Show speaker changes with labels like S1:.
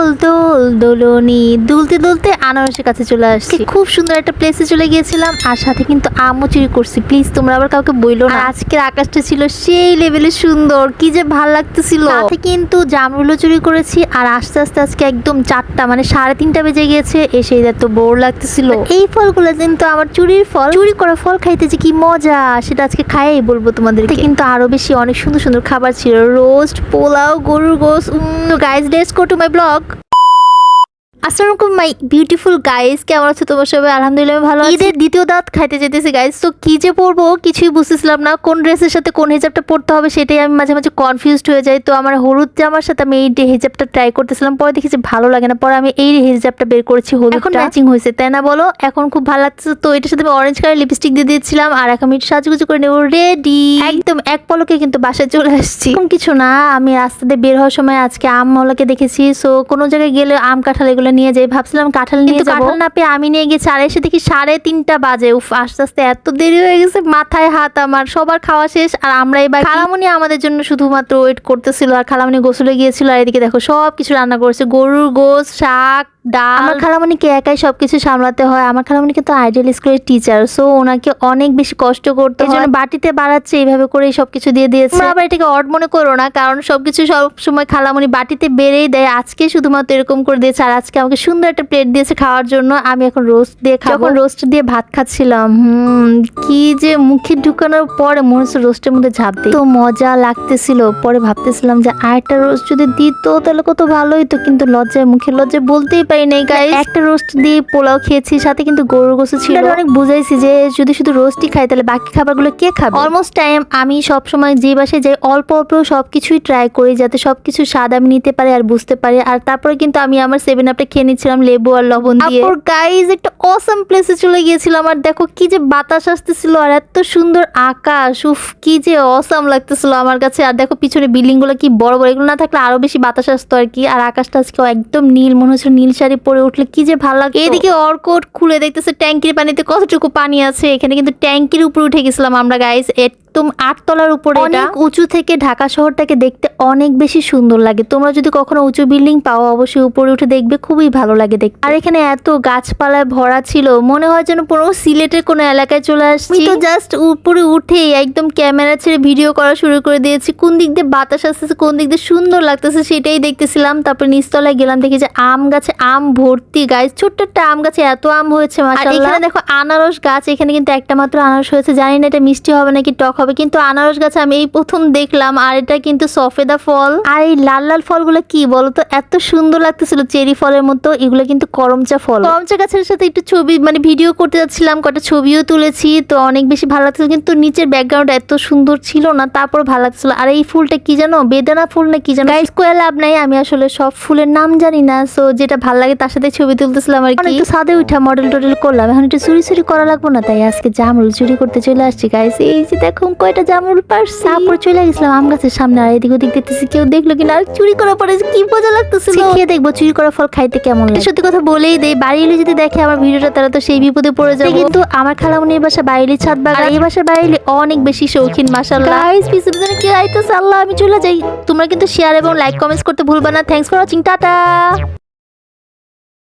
S1: দোল দোল দোলনি দুলতে দুলতে আনারসের কাছে চলে আসছি। খুব সুন্দর একটা প্লেসে চলে গিয়েছিলাম, আর সাথে কিন্তু আমও চুরি করছি। প্লিজ তোমরা আবার কাউকে বইলো না। আজকের আকাশটা ছিল সেই লেভেলে সুন্দর, কি যে ভাল লাগতেছিল। সাথে কিন্তু জামরুলও চুরি করেছি। আর আস্তে আস্তে আজকে একদম 4টা মানে 3:30 বেজে গিয়েছে, এসে এত বোর লাগতেছিল। এই ফলগুলো কিন্তু আমার চুরির ফল। চুরি করা ফল খাইতে যে কি মজা সেটা আজকে খাইই বলবো তোমাদের। কিন্তু আরো বেশি অনেক সুন্দর সুন্দর খাবার ছিল, রোস্ট, পোলাও, গরুর গোশত। Guys let's go to my blog. আসসালামু আলাইকুম মাই বিউটিফুল গাইস, কেমন আছো তোমার সবাই? আলহামদুলিল্লাহ আমি ভালো আছি। ঈদের দ্বিতীয় দাওয়াত খাইতে যেতেছি গাইস। তো কি যে পরবো কিছুই বুঝতেছিলাম না, কোন ড্রেসের সাথে কোন হিজাবটা পরতে হবে সেটাই আমি মাঝে মাঝে কনফিউজড হয়ে যাই। তো আমার হলুদ জামার সাথে আমি এই হিজাবটা ট্রাই করতেছিলাম, পরে দেখেছি ভালো লাগে না, পরে আমি এই হিজাবটা বের করেছি। হলুদ এখন ম্যাচিং হয়েছে তাই না বলো? এখন খুব ভালো লাগছে। তো এটার সাথে আমি অরেঞ্জ কালার লিপস্টিক দিয়ে দিয়েছিলাম, আর এখন আমি সাজুগুজু করে নেবো, রেডি একদম এক পলকে কিন্তু বাসায় চলে আসছি। এরকম কিছু না, আমি রাস্তা দিয়ে বের হওয়ার সময় আজকে আমওয়ালাকে দেখেছি। সো কোনো জায়গায় গেলে আম কাঁঠাল এগুলো নিয়ে যাই, ভাবছিলাম কাঁঠাল নিয়ে যাবো, কাঁঠাল না পেয়ে আমি নিয়ে গেছি। আর এসে দেখি 3:30 বাজে। উফ, আস্তে আস্তে এত দেরি হয়ে গেছে, মাথায় হাত আমার। সবার খাওয়া শেষ আর আমরা এবার খালামণি আমাদের জন্য শুধুমাত্র ওয়েট করতেছিল, আর খালামণি গোসলে গিয়েছিল। আর এদিকে দেখো সব কিছু রান্না করেছে, গরুর গোশত, শাক, ডাল। আমার খালামণিকে একাই সবকিছু সামলাতে হয়। আমার খালামণি কিন্তু আইডিয়াল স্কুলের টিচার, সো ওনাকে অনেক বেশি কষ্ট করতে হয়। এজন্য বাটিতে বাড়াচ্ছে, এইভাবে করে সবকিছু দিয়ে দিয়েছে। আবার এটাকে অড মনে করো না, কারণ সবকিছু সব সময় খালামণি বাটিতে বেড়েই দেয়। আজকে শুধুমাত্র এরকম করে দিয়েছে। আর আজকে আমাকে সুন্দর একটা প্লেট দিয়েছে খাওয়ার জন্য। আমি এখন রোস্ট দিয়ে খাবো। যখন রোস্ট দিয়ে ভাত খাচ্ছিলাম, কি যে মুখে ঢুকানোর পরে মনে হচ্ছে রোস্টের মধ্যে ঝাঁপ দিই, তো মজা লাগতেছিল। পরে ভাবতেছিলাম যে আরেকটা রোস্ট যদি দিত তাহলে কত ভালো হইতো, কিন্তু লজ্জায় মুখে লজ্জায় বলতেই পারি নাই গাইস। একটা রোস্ট দিয়ে পোলাও খেয়েছি, সাথে কিন্তু গরুর গোশত ছিল। অনেক বুঝাইছি যে যদি শুধু রোস্টই খাই তাহলে বাকি খাবারগুলো কে খাবে। অলমোস্ট টাইম আমি সব সময় যে বাসায় যাই অল্প অল্প সবকিছুই ট্রাই করি, যাতে সবকিছু স্বাদ আমি নিতে পারি আর বুঝতে পারি। আর তারপরে কিন্তু আমি আমার 7 আপটা খেয়ে নিচ্ছিলাম লেবু আর লবণ দিয়ে। আর গাইস একটা অসাম প্লেসে চলে গিয়েছিলাম, আর দেখো কি যে বাতাস আসতেছিল আর এত সুন্দর আকাশ। উফ, কি যে অসাম লাগতেছিল আমার কাছে। আর দেখো পিছনে বিল্ডিং গুলো কি বড় বড়, এগুলো না থাকলে আরো বেশি বাতাস আসতো আর কি। আর আকাশটা আজকে একদম নীল, মনে হচ্ছে নীল শাড়ি পরে উঠলে কি যে ভালো লাগে। এদিকে অর্কট খুলে দেখতেছে ট্যাঙ্কির পানিতে কতটুকু পানি আছে। এখানে কিন্তু ট্যাঙ্কির উপরে উঠে গেছিলাম আমরা গাইস, একদম 8 তলার উপরে। অনেক উঁচু থেকে ঢাকা শহরটাকে দেখতে অনেক বেশি সুন্দর লাগে। তোমরা যদি কখনো উঁচু বিল্ডিং পাও অবশ্যই উপরে উঠে দেখবে, খুবই ভালো লাগে দেখতে। আর এখানে এত গাছপালায় ভরা ছিল, মনে হয় যেন পুরো সিলেটের কোনো এলাকায় চলে আসছি। তো জাস্ট উপরে উঠেই একদম ক্যামেরা ছেড়ে ভিডিও করা শুরু করে দিয়েছি। কোন দিক দিয়ে বাতাস আসতেছে, কোন দিক দিয়ে সুন্দর লাগতেছে সেটাই দেখতেছিলাম। তারপর নিচতলায় গেলাম, দেখি যে আম গাছে আম ভর্তি গাইস। ছোট্ট একটা আম গাছে এত আম হয়েছে মাশাআল্লাহ। এখানে দেখো আনারস গাছ, এখানে কিন্তু একটা মাত্র আনারস হয়েছে। জানি না এটা মিষ্টি হবে নাকি টক হবে, কিন্তু আনারস গাছ আমি এই প্রথম দেখলাম। আর এটা কিন্তু সফেদা ফল। আর এই লাল লাল ফলগুলো কি বলতো, এত সুন্দর লাগতেছিল, চেরি ফলের মতো। এগুলো কিন্তু করমচা ফল। করমচা গাছের সাথে একটু ছবি মানে ভিডিও করতে যাচ্ছিলাম, কটা ছবিও তুলেছি। তো অনেক বেশি ভালো লাগছিল, কিন্তু নিচের ব্যাকগ্রাউন্ড এত সুন্দর ছিল না, তারপর ভালো লাগছিল। আর এই ফুলটা কি জানো, বেদানা ফুল না কি জানো গাইস, কয়ে লাভ নাই, আমি আসলে সব ফুলের নাম জানি না। সো যেটা ভালো লাগে তার সাথে ছবি তুলতেছিলাম আর কি। একটু সাদে উঠা মডেল টডেল করলাম। এখন একটু চুরি চুরি করা লাগবো না, তাই আজকে জামরুল চুরি করতে চলে আসছি গাইস। এই যে দেখো কয়টা জামরুল পারছি। তারপর চলে গেছিলাম আম গাছের সামনে, আর এদিক ওদিক দেখতেছি কেউ দেখলো কিনা। আর চুরি করা পরে কি মজা লাগতেছিল, খেয়ে দেখবো চুরি করা ফল খাইতে কেমন লাগে। সত্যি কথা বলেই দেই, বাড়ি এলে যদি দেখে আমার ভিডিওটা তারা তো সেই বিপদে পড়ে যাবে। কিন্তু আমার খালামণির বাসা বাইরে ছাদ বাগান, এই বাসার বাইরে অনেক বেশি শৌখিন মাশাআল্লাহ। গাইস পিছনে কি আইতাছে, আল্লাহ আমি চলে যাই। তোমরা কিন্তু শেয়ার এবং লাইক কমেন্টস করতে ভুলবা না। Thanks for watching, tata.